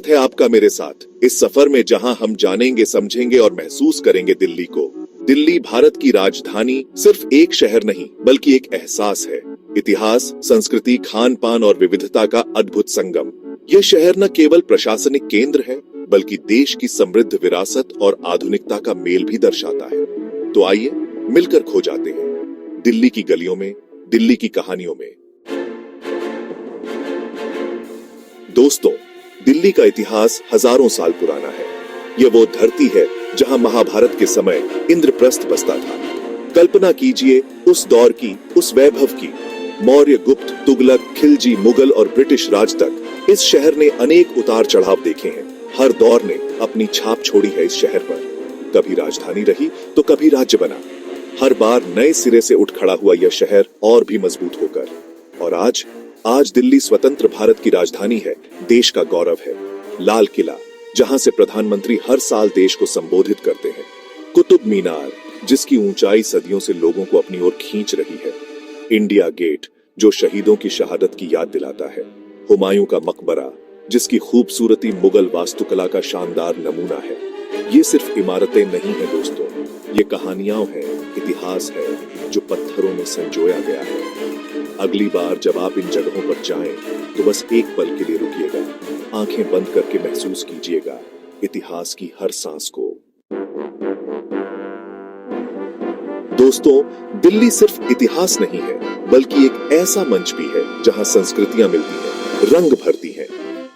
है आपका मेरे साथ इस सफर में, जहां हम जानेंगे, समझेंगे और महसूस करेंगे दिल्ली को। दिल्ली भारत की राजधानी सिर्फ एक शहर नहीं बल्कि एक एहसास है। इतिहास, संस्कृति, खान पान और विविधता का अद्भुत संगम। ये शहर न केवल प्रशासनिक केंद्र है बल्कि देश की समृद्ध विरासत और आधुनिकता का मेल भी दर्शाता है। तो आइए मिलकर खो जाते हैं दिल्ली की गलियों में, दिल्ली की कहानियों में। दोस्तों, दिल्ली का इतिहास हजारों साल पुराना है। ये वो धरती है जहां महाभारत के समय इंद्रप्रस्थ बसता था। कल्पना कीजिए उस दौर की, उस वैभव की। मौर्य, गुप्त, तुगलक, खिलजी, मुगल और ब्रिटिश राज तक इस शहर ने अनेक उतार चढ़ाव देखे हैं। हर दौर ने अपनी छाप छोड़ी है इस शहर पर। कभी राजधानी रही तो कभी राज्य बना। हर बार नए सिरे से उठ खड़ा हुआ यह शहर और भी मजबूत होकर। और आज दिल्ली स्वतंत्र भारत की राजधानी है, देश का गौरव है। लाल किला, जहां से प्रधानमंत्री हर साल देश को संबोधित करते हैं। कुतुब मीनार, जिसकी ऊंचाई सदियों से लोगों को अपनी ओर खींच रही है। इंडिया गेट, जो शहीदों की शहादत की याद दिलाता है। हुमायूं का मकबरा, जिसकी खूबसूरती मुगल वास्तुकला का शानदार नमूना है। ये सिर्फ इमारतें नहीं है दोस्तों, ये कहानियां हैं, इतिहास है जो पत्थरों में संजोया गया है। अगली बार जब आप इन जगहों पर जाएं, तो बस एक पल के लिए रुकिएगा, आंखें बंद करके महसूस कीजिएगा इतिहास की हर सांस को। दोस्तों, दिल्ली सिर्फ इतिहास नहीं है बल्कि एक ऐसा मंच भी है जहां संस्कृतियां मिलती हैं, रंग भरती हैं।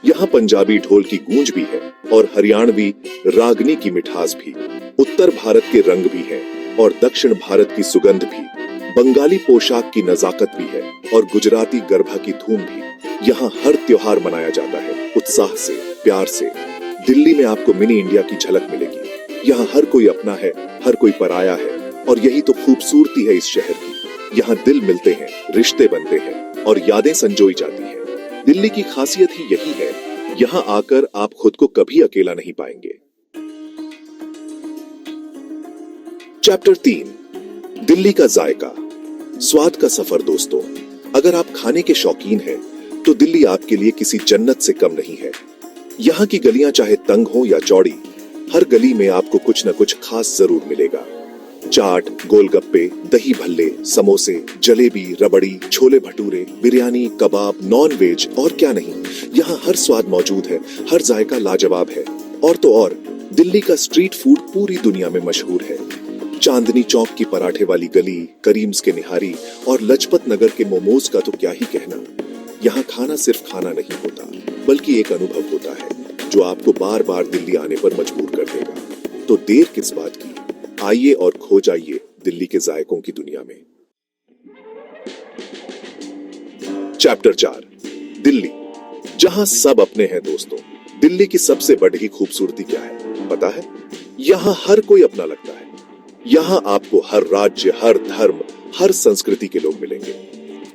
यहाँ पंजाबी ढोल की गूंज भी है और हरियाणवी रागनी की मिठास भी। उत्तर भारत के रंग भी हैं और दक्षिण भारत की सुगंध भी। बंगाली पोशाक की नजाकत भी है और गुजराती गरबा की धूम भी। यहाँ हर त्योहार मनाया जाता है उत्साह से, प्यार से। दिल्ली में आपको मिनी इंडिया की झलक मिलेगी। यहाँ हर कोई अपना है, हर कोई पराया है, और यही तो खूबसूरती है इस शहर की। यहाँ दिल मिलते हैं, रिश्ते बनते हैं और यादें संजोई जाती हैं। दिल्ली की खासियत ही यही है, यहाँ आकर आप खुद को कभी अकेला नहीं पाएंगे। चैप्टर 3, दिल्ली का जायका, स्वाद का सफर। दोस्तों, अगर आप खाने के शौकीन हैं, तो दिल्ली आपके लिए किसी जन्नत से कम नहीं है। यहाँ की गलियां चाहे तंग हो या चौड़ी, हर गली में आपको कुछ न कुछ खास जरूर मिलेगा। चाट, गोलगप्पे, दही भल्ले, समोसे, जलेबी, रबड़ी, छोले भटूरे, बिरयानी, कबाब, नॉन वेज और क्या नहीं, यहाँ हर स्वाद मौजूद है, हर जायका लाजवाब है। और तो और, दिल्ली का स्ट्रीट फूड पूरी दुनिया में मशहूर है। चांदनी चौक की पराठे वाली गली, करीम्स के निहारी और लजपत नगर के मोमोज का तो क्या ही कहना। यहाँ खाना सिर्फ खाना नहीं होता बल्कि एक अनुभव होता है जो आपको बार बार दिल्ली आने पर मजबूर कर देगा। तो देर किस बात की, आइए और खो जाइए दिल्ली के जायकों की दुनिया में। चैप्टर 4, दिल्ली, जहां सब अपने हैं। दोस्तों, दिल्ली की सबसे बड़ी खूबसूरती क्या है पता है? यहाँ हर कोई अपना लगता है। यहाँ आपको हर राज्य, हर धर्म, हर संस्कृति के लोग मिलेंगे।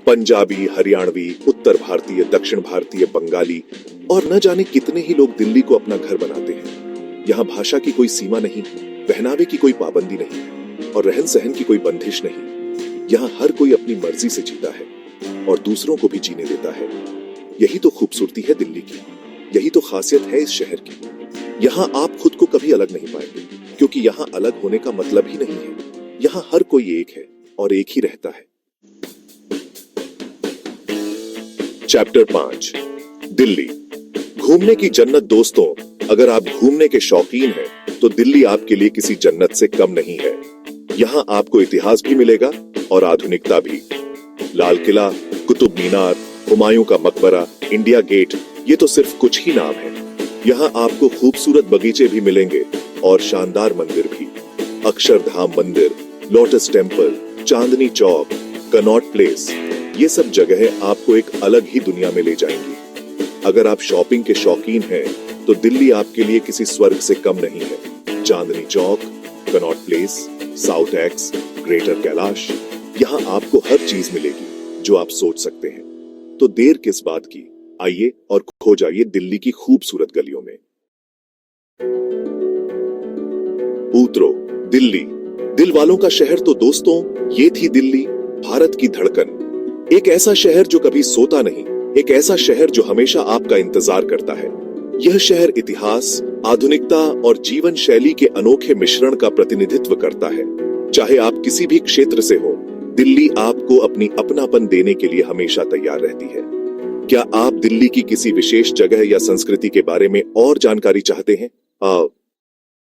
पंजाबी, हरियाणवी, उत्तर भारतीय, दक्षिण भारतीय, बंगाली और न जाने कितने ही लोग दिल्ली को अपना घर बनाते हैं। यहाँ भाषा की कोई सीमा नहीं, पहनावे की कोई पाबंदी नहीं और रहन सहन की कोई बंदिश नहीं। यहाँ हर कोई अपनी मर्जी से जीता है और दूसरों को भी जीने देता है। यही तो खूबसूरती है दिल्ली की, यही तो खासियत है इस शहर की। यहाँ आप खुद को कभी अलग नहीं पाएंगे, क्योंकि यहाँ अलग होने का मतलब ही नहीं है। यहाँ हर कोई एक है और एक ही रहता है। चैप्टर 5, दिल्ली, घूमने की जन्नत। दोस्तों, अगर आप घूमने के शौकीन हैं, तो दिल्ली आपके लिए किसी जन्नत से कम नहीं है। यहाँ आपको इतिहास भी मिलेगा और आधुनिकता भी। लाल किला, कुतुब मीनार, हुमायूं का मकबरा, इंडिया गेट, ये तो सिर्फ कुछ ही नाम है। यहाँ आपको खूबसूरत बगीचे भी मिलेंगे और शानदार मंदिर भी। अक्षरधाम मंदिर, लोटस टेम्पल, चांदनी चौक, कनॉट प्लेस, ये सब जगहें आपको एक अलग ही दुनिया में ले जाएंगी। अगर आप शॉपिंग के शौकीन हैं, तो दिल्ली आपके लिए किसी स्वर्ग से कम नहीं है। Chandni Chowk, Connaught Place, South Ex, Greater Kailash, यहाँ आपको हर चीज मिलेगी जो आप सोच सकते हैं। तो देर किस बात की, आइए और खो जाइए दिल्ली की खूबसूरत गलियों में। उतरो दिल्ली, दिल वालों का शहर। तो दोस्तों, ये थी दिल्ली, भारत की धड़कन। एक ऐसा शहर जो कभी सोता नहीं, एक ऐसा शहर जो हमेशा आपका इंतजार करता है। यह शहर इतिहास, आधुनिकता और जीवन शैली के अनोखे मिश्रण का प्रतिनिधित्व करता है। चाहे आप किसी भी क्षेत्र से हो, दिल्ली आपको अपनी अपनापन देने के लिए हमेशा तैयार रहती है। क्या आप दिल्ली की किसी विशेष जगह या संस्कृति के बारे में और जानकारी चाहते हैं?